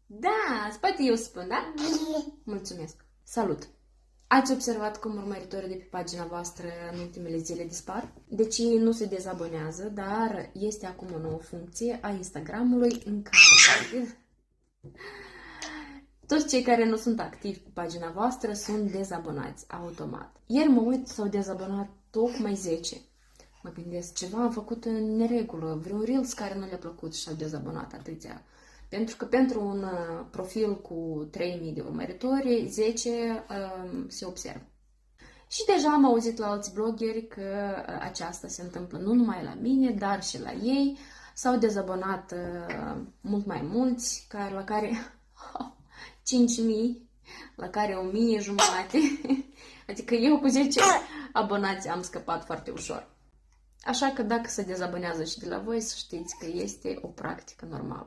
Da, spate eu spun, da? Mulțumesc. Salut! Ați observat cum urmăritorii de pe pagina voastră în ultimele zile dispar? Deci ei nu se dezabonează, dar este acum o nouă funcție a Instagramului în care toți cei care nu sunt activi pe pagina voastră sunt dezabonați automat. Ieri mă uit, s-au dezabonat tocmai 10. Mă gândesc, ceva am făcut în neregulă, vreun Reels care nu le-a plăcut și s-au dezabonat atâția. Pentru că pentru un profil cu 3000 de urmăritori, 10 se observă. Și deja am auzit la alți bloggeri că aceasta se întâmplă nu numai la mine, dar și la ei. S-au dezabonat mult mai mulți, la care 5000, la care 1500. Adică eu cu 10 abonați am scăpat foarte ușor. Așa că dacă se dezabonează și de la voi, să știți că este o practică normală.